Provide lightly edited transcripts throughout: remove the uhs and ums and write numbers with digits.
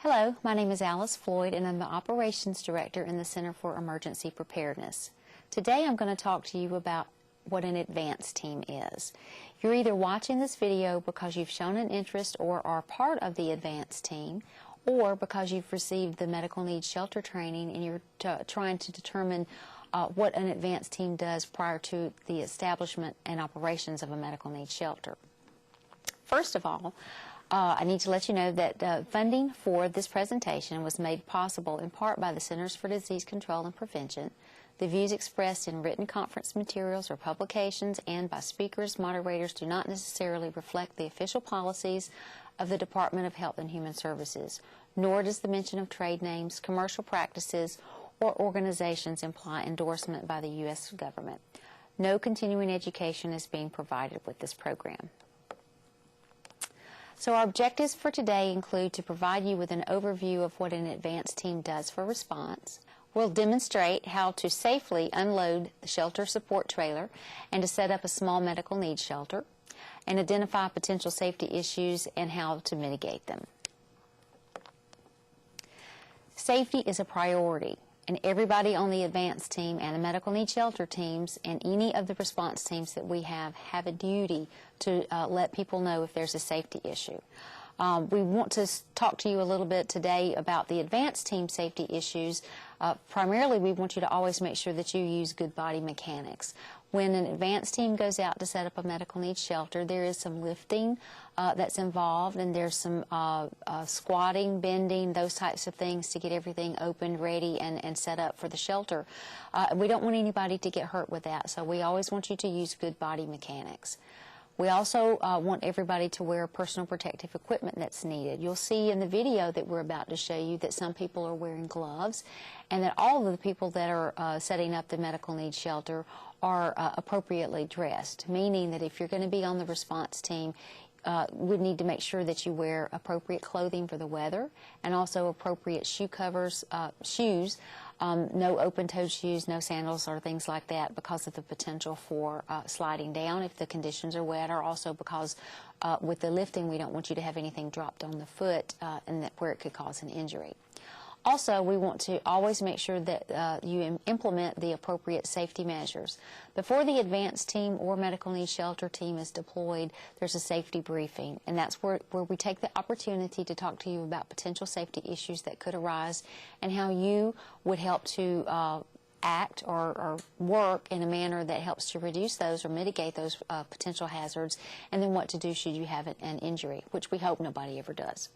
Hello, my name is Alice Floyd and I'm the Operations Director in the Center for Emergency Preparedness. Today I'm going to talk to you about what an advance team is. You're either watching this video because you've shown an interest or are part of the advance team, or because you've received the medical needs shelter training and you're trying to determine what an advance team does prior to the establishment and operations of a medical needs shelter. First of all, I need to let you know that funding for this presentation was made possible in part by the Centers for Disease Control and Prevention. The views expressed in written conference materials or publications and by speakers, moderators do not necessarily reflect the official policies of the Department of Health and Human Services, nor does the mention of trade names, commercial practices, or organizations imply endorsement by the U.S. government. No continuing education is being provided with this program. So our objectives for today include to provide you with an overview of what an advance team does for response. We'll demonstrate how to safely unload the shelter support trailer and to set up a small medical needs shelter, and identify potential safety issues and how to mitigate them. Safety is a priority, and everybody on the advance team and the medical needs shelter teams and any of the response teams that we have a duty to let people know if there's a safety issue. We want to talk to you a little bit today about the advance team safety issues. Primarily, we want you to always make sure that you use good body mechanics. When an advance team goes out to set up a medical needs shelter, there is some lifting that's involved, and there's some squatting, bending, those types of things to get everything open, ready, and set up for the shelter. We don't want anybody to get hurt with that, so we always want you to use good body mechanics. We also want everybody to wear personal protective equipment that's needed. You'll see in the video that we're about to show you that some people are wearing gloves, and that all of the people that are setting up the medical needs shelter are appropriately dressed, meaning that if you're going to be on the response team, we need to make sure that you wear appropriate clothing for the weather and also appropriate shoe covers, shoes, no open-toed shoes, no sandals or things like that, because of the potential for sliding down if the conditions are wet, or also because with the lifting we don't want you to have anything dropped on the foot and where it could cause an injury. Also, we want to always make sure that you implement the appropriate safety measures. Before the advance team or medical needs shelter team is deployed, there's a safety briefing, and that's where we take the opportunity to talk to you about potential safety issues that could arise and how you would help to act or work in a manner that helps to reduce those or mitigate those potential hazards, and then what to do should you have an injury, which we hope nobody ever does.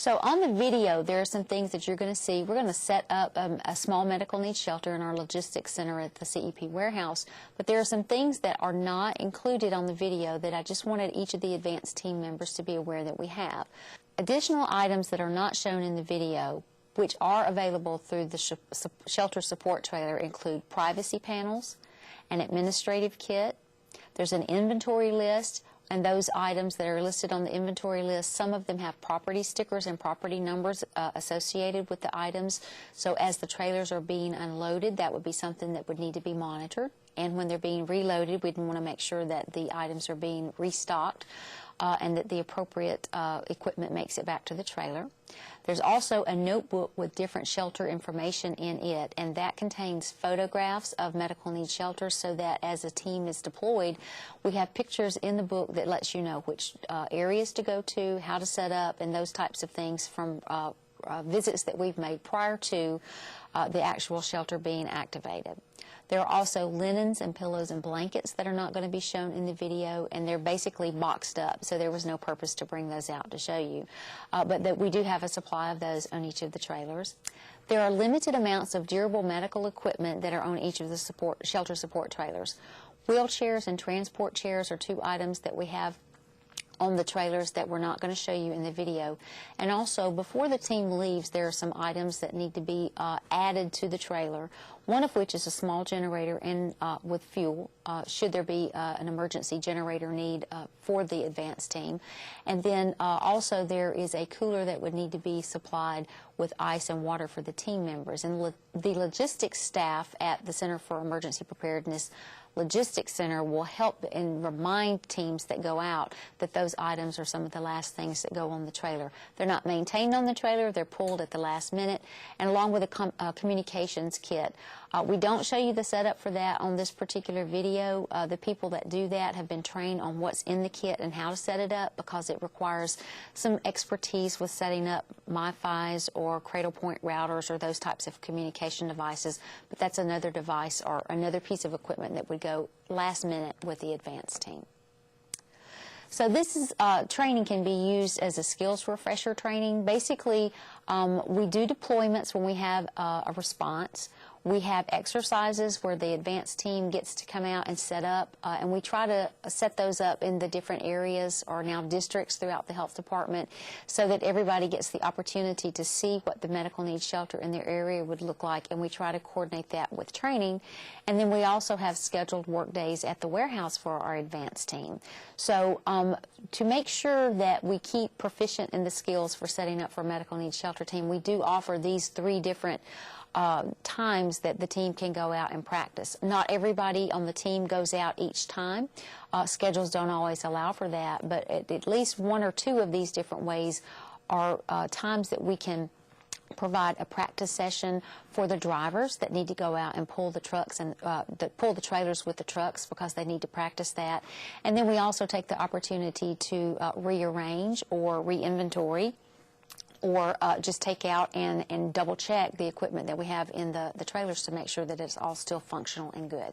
So on the video, there are some things that you're going to see. We're going to set up a small medical needs shelter in our logistics center at the CEP warehouse, but there are some things that are not included on the video that I just wanted each of the advanced team members to be aware that we have. Additional items that are not shown in the video, which are available through the shelter support trailer, include privacy panels, an administrative kit, there's an inventory list, and those items that are listed on the inventory list, some of them have property stickers and property numbers associated with the items. So as the trailers are being unloaded, that would be something that would need to be monitored. And when they're being reloaded, we'd want to make sure that the items are being restocked and that the appropriate equipment makes it back to the trailer. There's also a notebook with different shelter information in it, and that contains photographs of medical needs shelters, so that as a team is deployed, we have pictures in the book that lets you know which areas to go to, how to set up, and those types of things from visits that we've made prior to the actual shelter being activated. There are also linens and pillows and blankets that are not going to be shown in the video, and they're basically boxed up, so there was no purpose to bring those out to show you. But that we do have a supply of those on each of the trailers. There are limited amounts of durable medical equipment that are on each of the shelter support trailers. Wheelchairs and transport chairs are two items that we have on the trailers that we're not going to show you in the video. And also, before the team leaves, there are some items that need to be added to the trailer, one of which is a small generator and with fuel, should there be an emergency generator need for the advanced team. And then also there is a cooler that would need to be supplied with ice and water for the team members. And the logistics staff at the Center for Emergency Preparedness Logistics Center will help and remind teams that go out that those items are some of the last things that go on the trailer. They're not maintained on the trailer, they're pulled at the last minute, and along with a communications kit. We don't show you the setup for that on this particular video. The people that do that have been trained on what's in the kit and how to set it up, because it requires some expertise with setting up MiFis or Cradlepoint routers or those types of communication devices. But that's another device or another piece of equipment that would go last minute with the advanced team. So this is training can be used as a skills refresher training. Basically, we do deployments when we have a response. We have exercises where the advanced team gets to come out and set up, and we try to set those up in the different areas or now districts throughout the health department so that everybody gets the opportunity to see what the medical needs shelter in their area would look like, and we try to coordinate that with training. And then we also have scheduled work days at the warehouse for our advanced team. So to make sure that we keep proficient in the skills for setting up for a medical needs shelter team, we do offer these 3 different times that the team can go out and practice. Not everybody on the team goes out each time. Schedules don't always allow for that, but at least 1 or 2 of these different ways are times that we can provide a practice session for the drivers that need to go out and pull the trucks and pull the trailers with the trucks, because they need to practice that. And then we also take the opportunity to rearrange or re-inventory, or just take out and double check the equipment that we have in the trailers to make sure that it's all still functional and good.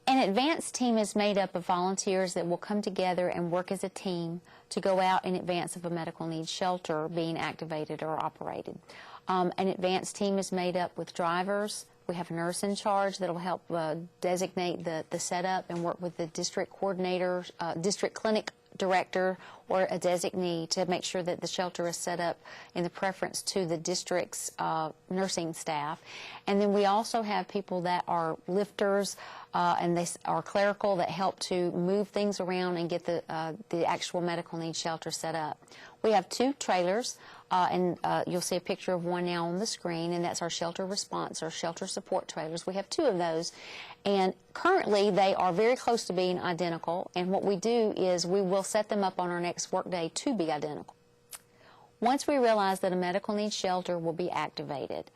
An advanced team is made up of volunteers that will come together and work as a team to go out in advance of a medical needs shelter being activated or operated. An advanced team is made up with drivers. We have a nurse in charge that will help designate the setup and work with the district coordinator, district clinic director, or a designee to make sure that the shelter is set up in the preference to the district's nursing staff. And then we also have people that are lifters and they are clerical that help to move things around and get the actual medical needs shelter set up. We have 2 trailers, and you'll see a picture of one now on the screen, and that's our shelter response or shelter support trailers. We have 2 of those, and currently they are very close to being identical, and what we do is we will set them up on our next work day to be identical. Once we realize that a medical needs shelter will be activated,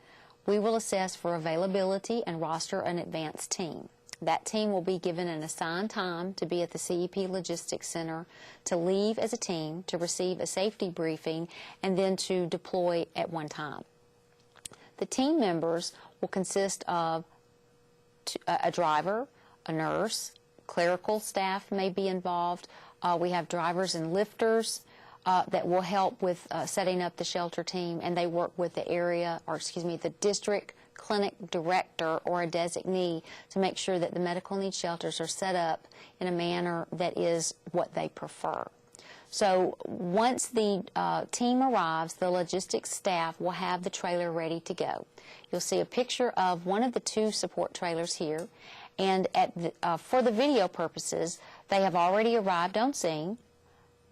we will assess for availability and roster an advanced team. That team will be given an assigned time to be at the CEP Logistics Center, to leave as a team, to receive a safety briefing, and then to deploy at one time. The team members will consist of a driver, a nurse, clerical staff may be involved. We have drivers and lifters that will help with setting up the shelter team, and they work with the district clinic director or a designee to make sure that the medical needs shelters are set up in a manner that is what they prefer. So once the team arrives, the logistics staff will have the trailer ready to go. You'll see a picture of one of the 2 support trailers here, and for the video purposes, they have already arrived on scene.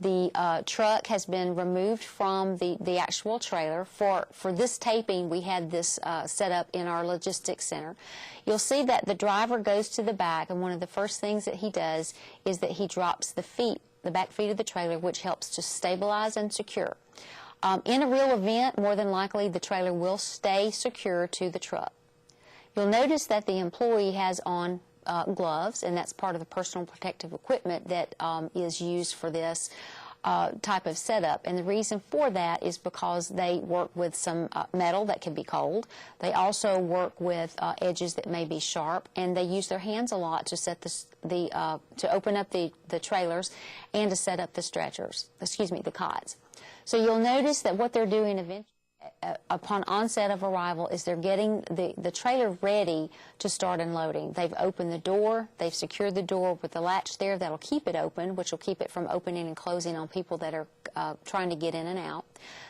The truck has been removed from the actual trailer. For this taping, we had this set up in our logistics center. You'll see that the driver goes to the back, and one of the first things that he does is that he drops the back feet of the trailer, which helps to stabilize and secure. In a real event, more than likely, the trailer will stay secure to the truck. You'll notice that the employee has on gloves, and that's part of the personal protective equipment that is used for this type of setup. And the reason for that is because they work with some metal that can be cold. They also work with edges that may be sharp, and they use their hands a lot to set to open up the trailers and to set up the the cots. So you'll notice that what they're doing eventually, upon onset of arrival, is they're getting the trailer ready to start unloading. They've opened the door, they've secured the door with the latch there that'll keep it open, which will keep it from opening and closing on people that are trying to get in and out.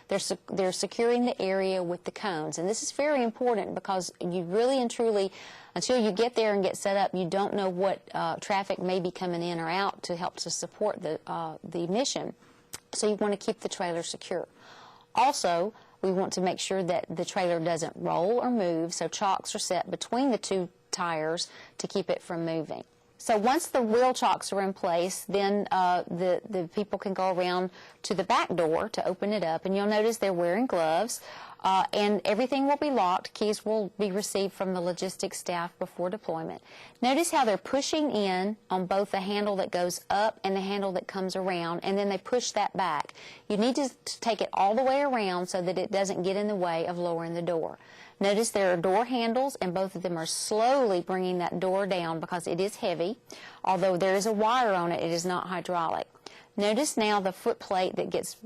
They're securing the area with the cones, and this is very important because you really and truly, until you get there and get set up, you don't know what traffic may be coming in or out to help to support the mission. So you want to keep the trailer secure. Also, We want to make sure that the trailer doesn't roll or move, so chocks are set between the two tires to keep it from moving. So once the wheel chocks are in place, then the people can go around to the back door to open it up, and you'll notice they're wearing gloves, and everything will be locked. Keys will be received from the logistics staff before deployment. Notice how they're pushing in on both the handle that goes up and the handle that comes around, and then they push that back. You need to take it all the way around so that it doesn't get in the way of lowering the door. Notice there are door handles, and both of them are slowly bringing that door down because it is heavy. Although there is a wire on it, it is not hydraulic. Notice now the foot plate that gets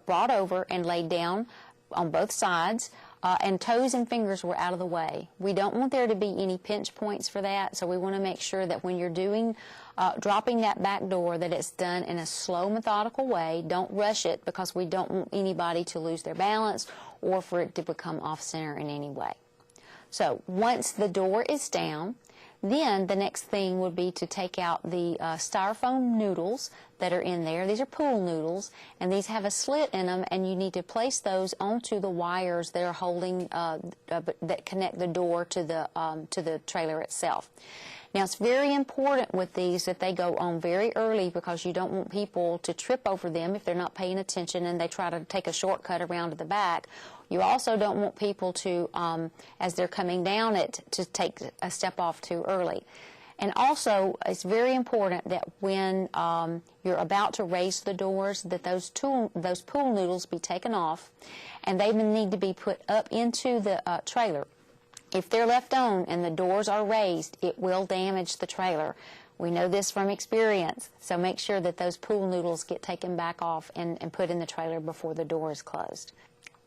brought over and laid down on both sides, and toes and fingers were out of the way. We don't want there to be any pinch points for that, so we want to make sure that when you're doing dropping that back door, that it's done in a slow, methodical way. Don't rush it, because we don't want anybody to lose their balance or for it to become off-center in any way. So once the door is down, then the next thing would be to take out the styrofoam noodles that are in there. These are pool noodles, and these have a slit in them, and you need to place those onto the wires that are holding that connect the door to the trailer itself. Now, it's very important with these that they go on very early, because you don't want people to trip over them if they're not paying attention and they try to take a shortcut around to the back. You also don't want people to, as they're coming down it, to take a step off too early. And also, it's very important that when you're about to raise the doors, that those pool noodles be taken off, and they need to be put up into the trailer. If they're left on and the doors are raised, it will damage the trailer. We know this from experience, so make sure that those pool noodles get taken back off and put in the trailer before the door is closed.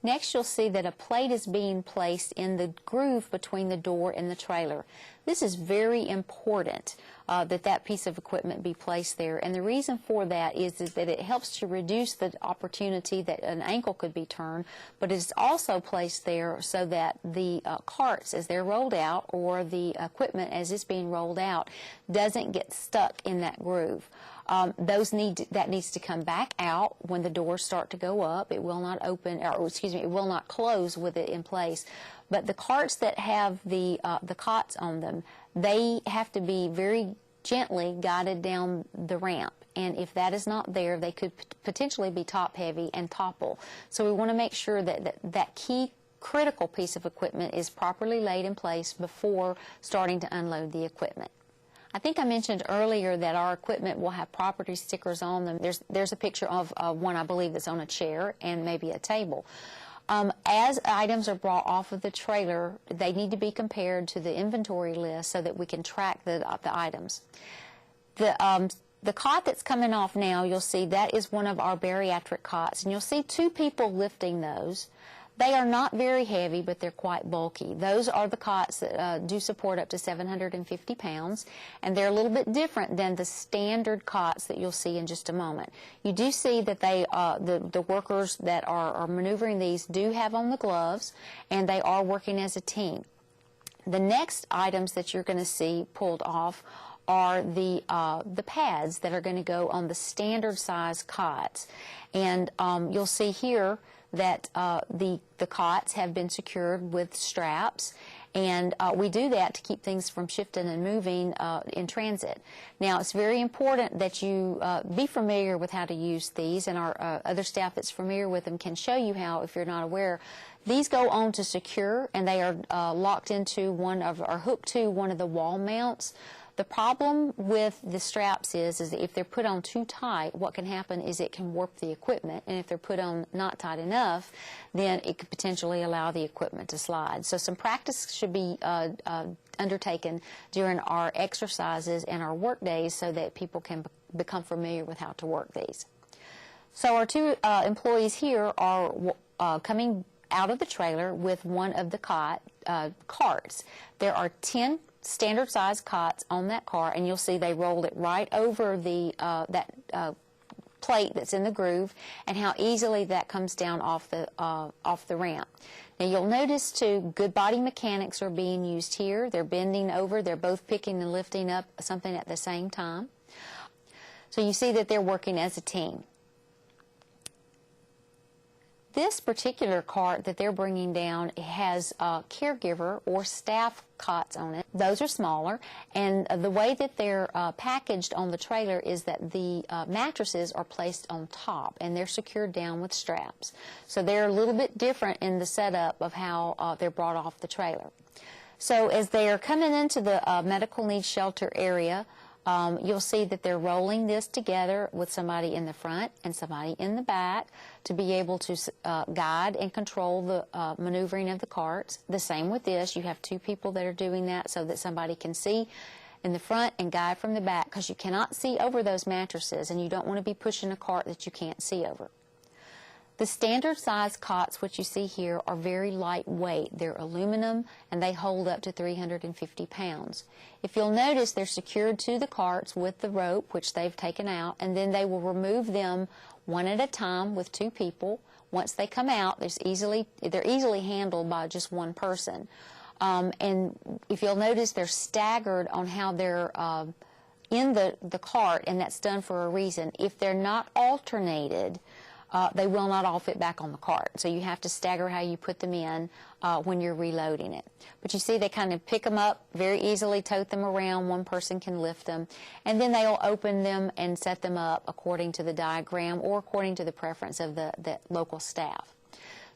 Next, you'll see that a plate is being placed in the groove between the door and the trailer. This is very important that piece of equipment be placed there, and the reason for that is that it helps to reduce the opportunity that an ankle could be turned, but it's also placed there so that the carts, as they're rolled out, or the equipment as it's being rolled out, doesn't get stuck in that groove. That needs to come back out when the doors start to go up. It will not open, or excuse me, it will not close with it in place. But the carts that have the cots on them, they have to be very gently guided down the ramp. And if that is not there, they could potentially be top heavy and topple. So we want to make sure that key critical piece of equipment is properly laid in place before starting to unload the equipment. I think I mentioned earlier that our equipment will have property stickers on them. There's a picture of one, I believe, that's on a chair and maybe a table. As items are brought off of the trailer, they need to be compared to the inventory list so that we can track the items. The cot that's coming off now, you'll see that is one of our bariatric cots, and you'll see two people lifting those. They are not very heavy, but they're quite bulky. Those are the cots that do support up to 750 pounds, and they're a little bit different than the standard cots that you'll see in just a moment. You do see that the workers that are maneuvering these do have on the gloves, and they are working as a team. The next items that you're going to see pulled off are the pads that are going to go on the standard size cots, and you'll see here that the cots have been secured with straps, and we do that to keep things from shifting and moving in transit. Now, it's very important that you be familiar with how to use these, and our other staff that's familiar with them can show you how if you're not aware. These go on to secure, and they are locked into or hooked to one of the wall mounts. The problem with the straps is that if they're put on too tight, what can happen is it can warp the equipment, and if they're put on not tight enough, then it could potentially allow the equipment to slide. So some practice should be undertaken during our exercises and our work days so that people can become familiar with how to work these. So our two employees here are coming out of the trailer with one of the carts. There are 10 standard size cots on that car, and you'll see they rolled it right over that plate that's in the groove, and how easily that comes down off the ramp. Now you'll notice too, good body mechanics are being used here. They're bending over, they're both picking and lifting up something at the same time. So you see that they're working as a team. This particular cart that they're bringing down has caregiver or staff cots on it. Those are smaller, and the way that they're packaged on the trailer is that the mattresses are placed on top and they're secured down with straps. So they're a little bit different in the setup of how they're brought off the trailer. So as they are coming into the medical needs shelter area, you'll see that they're rolling this together with somebody in the front and somebody in the back to be able to guide and control the maneuvering of the carts. The same with this. You have two people that are doing that so that somebody can see in the front and guide from the back, because you cannot see over those mattresses and you don't want to be pushing a cart that you can't see over. The standard size cots, which you see here, are very lightweight. They're aluminum and they hold up to 350 pounds. If you'll notice, they're secured to the carts with the rope, which they've taken out, and then they will remove them one at a time with two people. Once they come out, they're easily handled by just one person. And if you'll notice, they're staggered on how they're in the cart, and that's done for a reason. If they're not alternated, they will not all fit back on the cart. So you have to stagger how you put them in when you're reloading it. But you see they kind of pick them up very easily, tote them around. One person can lift them. And then they'll open them and set them up according to the diagram or according to the preference of the local staff.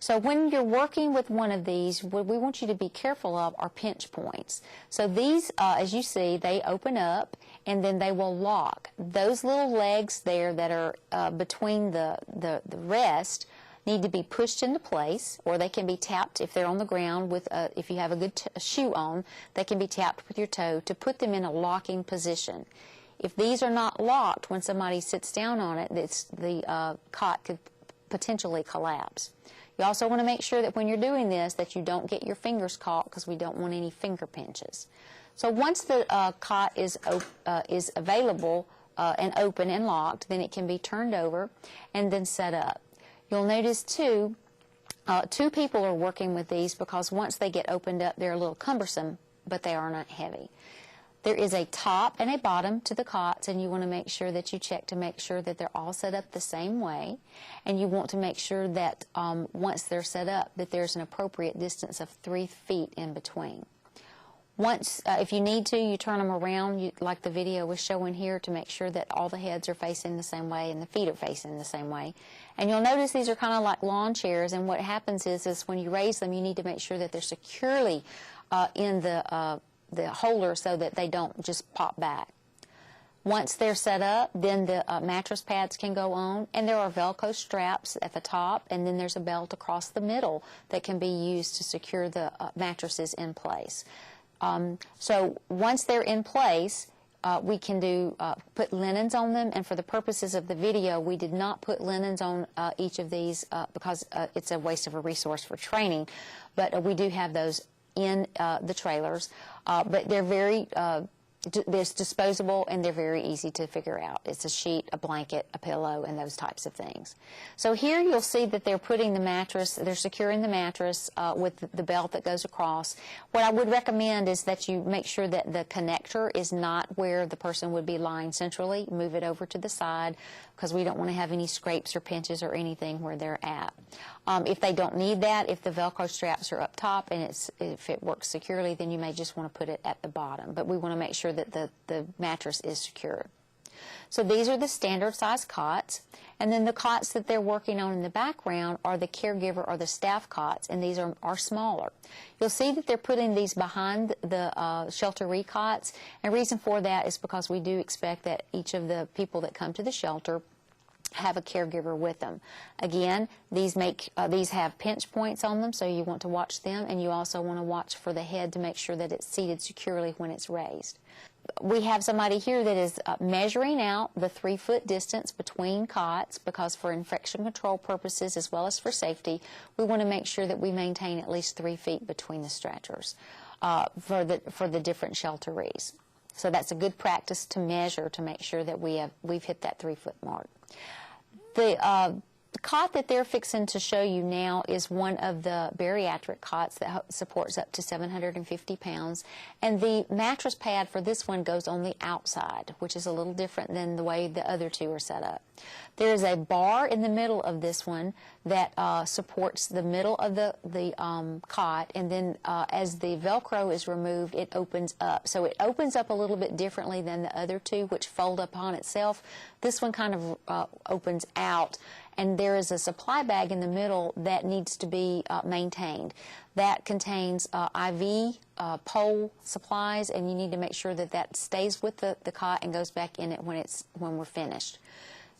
So when you're working with one of these, what we want you to be careful of are pinch points. So these, as you see, they open up and then they will lock. Those little legs there that are between the rest need to be pushed into place, or they can be tapped if they're on the ground with, if you have a good shoe on, they can be tapped with your toe to put them in a locking position. If these are not locked, when somebody sits down on it, the cot could potentially collapse. You also want to make sure that when you're doing this that you don't get your fingers caught, because we don't want any finger pinches. So once the cot is available and open and locked, then it can be turned over and then set up. You'll notice too, two people are working with these, because once they get opened up, they're a little cumbersome, but they are not heavy. There is a top and a bottom to the cots, and you want to make sure that you check to make sure that they're all set up the same way. And you want to make sure that once they're set up, that there's an appropriate distance of 3 feet in between. Once, if you need to, you turn them around, like the video was showing here, to make sure that all the heads are facing the same way and the feet are facing the same way. And you'll notice these are kind of like lawn chairs, and what happens is when you raise them, you need to make sure that they're securely in the holder so that they don't just pop back. Once they're set up, then the mattress pads can go on, and there are Velcro straps at the top, and then there's a belt across the middle that can be used to secure the mattresses in place. So once they're in place, we can put linens on them, and for the purposes of the video, we did not put linens on each of these because it's a waste of a resource for training, but we do have those in the trailers, but they're very It's disposable, and they're very easy to figure out. It's a sheet, a blanket, a pillow, and those types of things. So here you'll see that they're putting the mattress, they're securing the mattress with the belt that goes across. What I would recommend is that you make sure that the connector is not where the person would be lying centrally. Move it over to the side, because we don't want to have any scrapes or pinches or anything where they're at. If they don't need that, if the Velcro straps are up top and if it works securely, then you may just want to put it at the bottom. But we want to make sure that the mattress is secure. So these are the standard size cots, and then the cots that they're working on in the background are the caregiver or the staff cots, and these are smaller. You'll see that they're putting these behind the shelter cots, and the reason for that is because we do expect that each of the people that come to the shelter have a caregiver with them. Again, these have pinch points on them, so you want to watch them, and you also want to watch for the head to make sure that it's seated securely when it's raised. We have somebody here that is measuring out the 3-foot distance between cots, because for infection control purposes as well as for safety, we want to make sure that we maintain at least 3 feet between the stretchers for the different shelterees. So that's a good practice to measure to make sure that we've hit that 3-foot mark. The The cot that they're fixing to show you now is one of the bariatric cots that supports up to 750 pounds. And the mattress pad for this one goes on the outside, which is a little different than the way the other two are set up. There is a bar in the middle of this one that supports the middle of the cot, and then as the Velcro is removed, it opens up. So it opens up a little bit differently than the other two, which fold upon itself. This one kind of opens out, and there is a supply bag in the middle that needs to be maintained. That contains IV pole supplies, and you need to make sure that that stays with the cot and goes back in it when we're finished.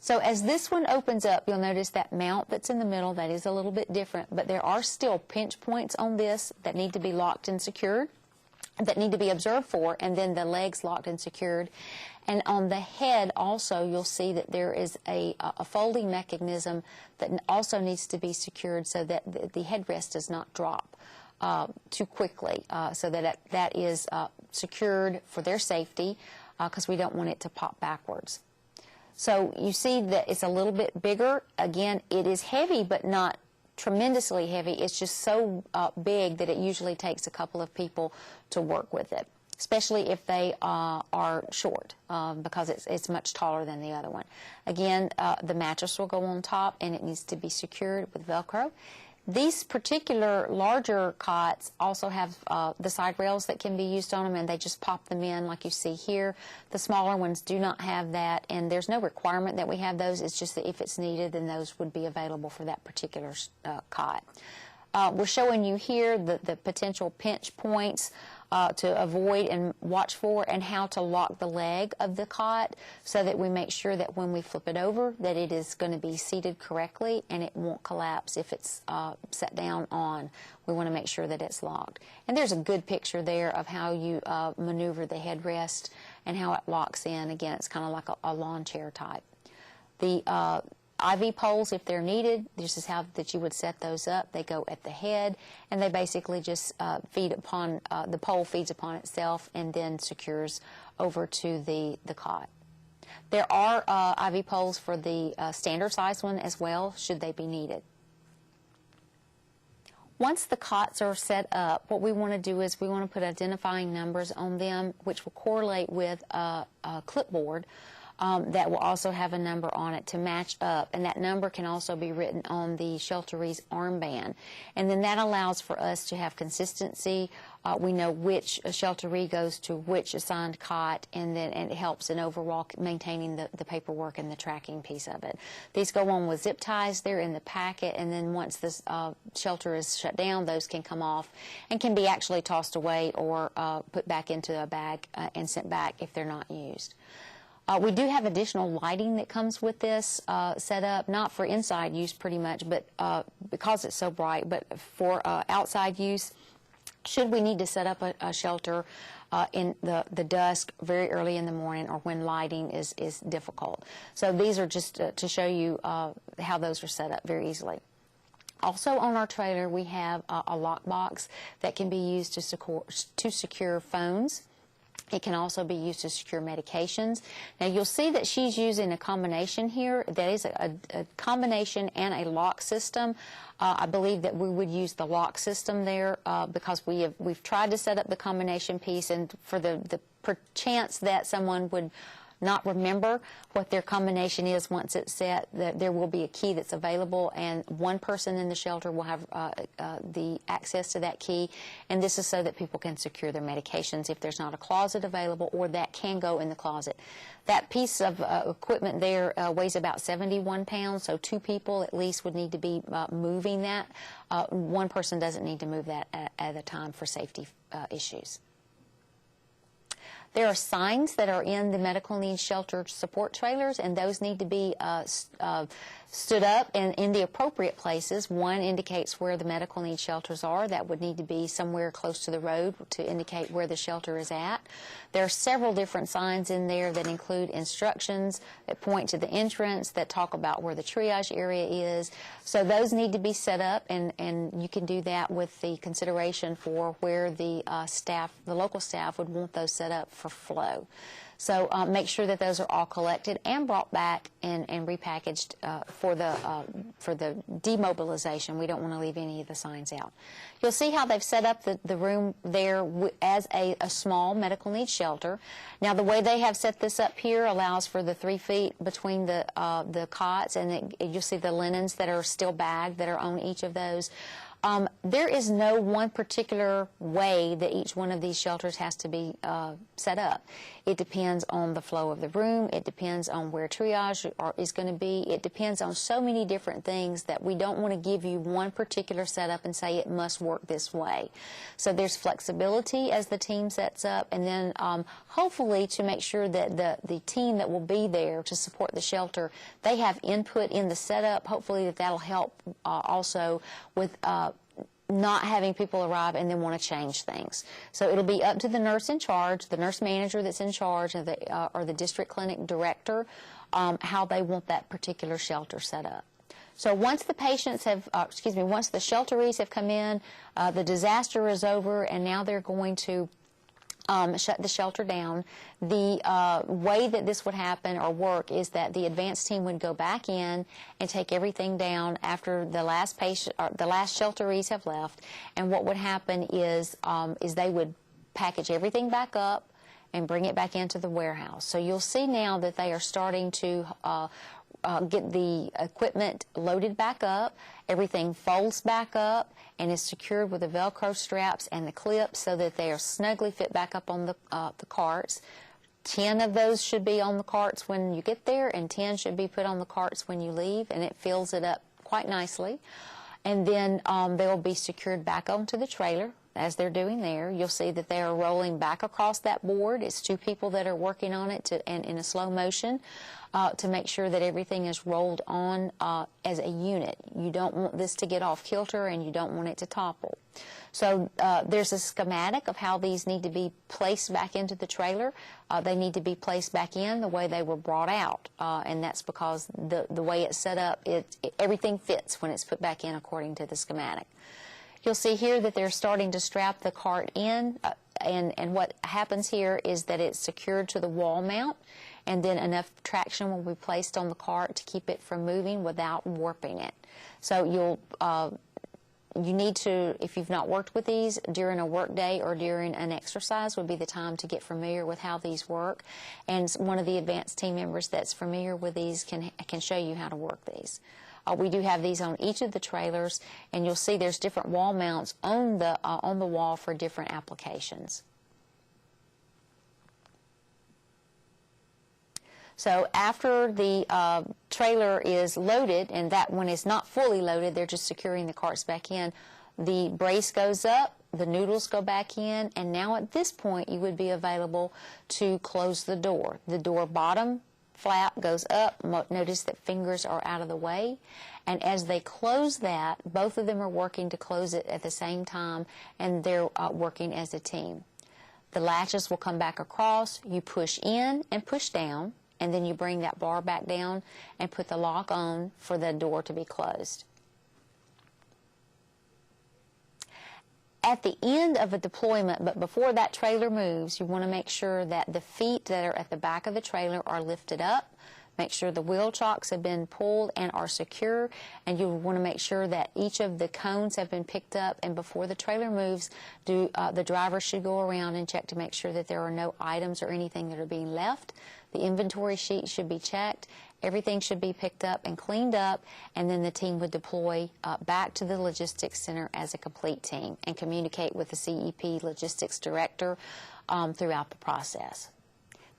So as this one opens up, you'll notice that mount that's in the middle, that is a little bit different, but there are still pinch points on this that need to be locked and secured, that need to be observed for, and then the legs locked and secured. And on the head also, you'll see that there is a folding mechanism that also needs to be secured so that the headrest does not drop too quickly, so that is secured for their safety, because we don't want it to pop backwards. So you see that it's a little bit bigger. Again, it is heavy, but not tremendously heavy. It's just so big that it usually takes a couple of people to work with it, especially if they are short, because it's much taller than the other one. Again, the mattress will go on top, and it needs to be secured with Velcro. These particular larger cots also have the side rails that can be used on them, and they just pop them in like you see here. The smaller ones do not have that, and there's no requirement that we have those. It's just that if it's needed, then those would be available for that particular cot. We're showing you here the potential pinch points to avoid and watch for, and how to lock the leg of the cot so that we make sure that when we flip it over that it is going to be seated correctly and it won't collapse if it's set down on. We want to make sure that it's locked. And there's a good picture there of how you maneuver the headrest and how it locks in. Again, it's kind of like a lawn chair type. The IV poles, if they're needed, this is how that you would set those up. They go at the head, and they basically just feed upon, the pole feeds upon itself and then secures over to the cot. There are IV poles for the standard size one as well, should they be needed. Once the cots are set up, what we want to do is we want to put identifying numbers on them, which will correlate with a clipboard that will also have a number on it to match up, and that number can also be written on the Shelteree's armband. And then that allows for us to have consistency. We know which Shelteree goes to which assigned cot, and it helps in overall maintaining the paperwork and the tracking piece of it. These go on with zip ties. They're in the packet, and then once this shelter is shut down, those can come off and can be actually tossed away or put back into a bag and sent back if they're not used. We do have additional lighting that comes with this setup, not for inside use pretty much, but because it's so bright, but for outside use. Should we need to set up a shelter in the dusk very early in the morning, or when lighting is difficult. So these are just to show you how those are set up very easily. Also on our trailer, we have a lock box that can be used to secure phones. It can also be used to secure medications. Now you'll see that she's using a combination here. That is a combination and a lock system. I believe that we would use the lock system there because we've tried to set up the combination piece, and for the chance that someone would not remember what their combination is once it's set, there will be a key that's available, and one person in the shelter will have the access to that key, and this is so that people can secure their medications if there's not a closet available, or that can go in the closet. That piece of equipment there weighs about 71 pounds, so 2 people at least would need to be moving that. One person doesn't need to move that at a time for safety issues. There are signs that are in the medical needs shelter support trailers, and those need to be stood up and in the appropriate places. One indicates where the medical needs shelters are. That would need to be somewhere close to the road to indicate where the shelter is at. There are several different signs in there that include instructions that point to the entrance, that talk about where the triage area is. So those need to be set up, and you can do that with the consideration for where the local staff would want those set up for flow. So make sure that those are all collected and brought back and repackaged for the demobilization. We don't want to leave any of the signs out. You'll see how they've set up the room there as a small medical needs shelter. Now, the way they have set this up here allows for the 3 feet between the cots, and you'll see the linens that are still bagged that are on each of those. There is no one particular way that each one of these shelters has to be set up. It depends on the flow of the room. It depends on where triage is going to be. It depends on so many different things that we don't want to give you one particular setup and say it must work this way. So there's flexibility as the team sets up, and then hopefully to make sure that the team that will be there to support the shelter, they have input in the setup. Hopefully that'll help also with not having people arrive and then want to change things. So it'll be up to the nurse in charge, the nurse manager that's in charge, or the district clinic director, how they want that particular shelter set up. So once the patients have, once the shelterees have come in, the disaster is over, and now they're going to shut the shelter down. The way that this would happen or work is that the advanced team would go back in and take everything down after the last patient or the last shelterees have left. And what would happen is they would package everything back up and bring it back into the warehouse. So you'll see now that they are starting to get the equipment loaded back up. Everything folds back up and is secured with the Velcro straps and the clips so that they are snugly fit back up on the carts. 10 of those should be on the carts when you get there, and 10 should be put on the carts when you leave, and it fills it up quite nicely. And then they will be secured back onto the trailer. As they're doing there, you'll see that they are rolling back across that board. It's 2 people that are working on it and in a slow motion to make sure that everything is rolled on as a unit. You don't want this to get off kilter, and you don't want it to topple. So there's a schematic of how these need to be placed back into the trailer. They need to be placed back in the way they were brought out, and that's because the way it's set up, everything fits when it's put back in according to the schematic. You'll see here that they're starting to strap the cart in, and what happens here is that it's secured to the wall mount, and then enough traction will be placed on the cart to keep it from moving without warping it. So you need to, if you've not worked with these during a work day or during an exercise, would be the time to get familiar with how these work. And one of the advanced team members that's familiar with these can show you how to work these. We do have these on each of the trailers, and you'll see there's different wall mounts on the wall for different applications. So after the trailer is loaded, and that one is not fully loaded, they're just securing the carts back in, the brace goes up, the noodles go back in, and now at this point you would be available to close the door. The door bottom flap goes up. Notice that fingers are out of the way, and as they close that, both of them are working to close it at the same time, and they're working as a team. The latches will come back across. You push in and push down, and then you bring that bar back down and put the lock on for the door to be closed. At the end of a deployment, but before that trailer moves, you want to make sure that the feet that are at the back of the trailer are lifted up. Make sure the wheel chocks have been pulled and are secure, and you want to make sure that each of the cones have been picked up, and before the trailer moves, the driver should go around and check to make sure that there are no items or anything that are being left. The inventory sheet should be checked. Everything should be picked up and cleaned up, and then the team would deploy back to the logistics center as a complete team and communicate with the CEP logistics director throughout the process.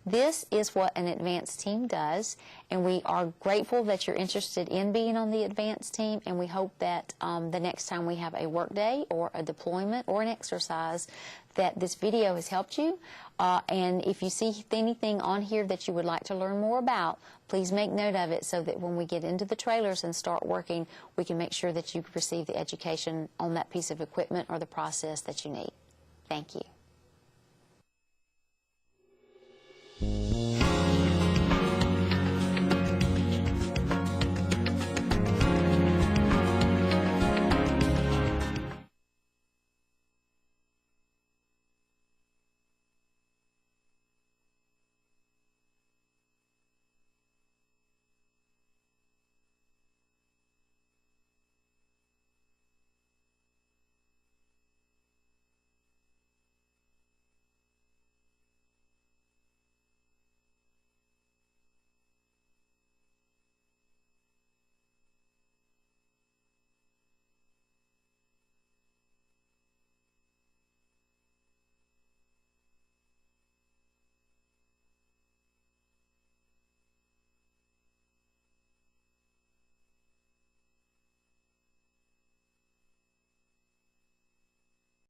This is what an advanced team does, and we are grateful that you're interested in being on the advanced team, and we hope that the next time we have a work day or a deployment or an exercise that this video has helped you. And if you see anything on here that you would like to learn more about, please make note of it so that when we get into the trailers and start working, we can make sure that you receive the education on that piece of equipment or the process that you need. Thank you.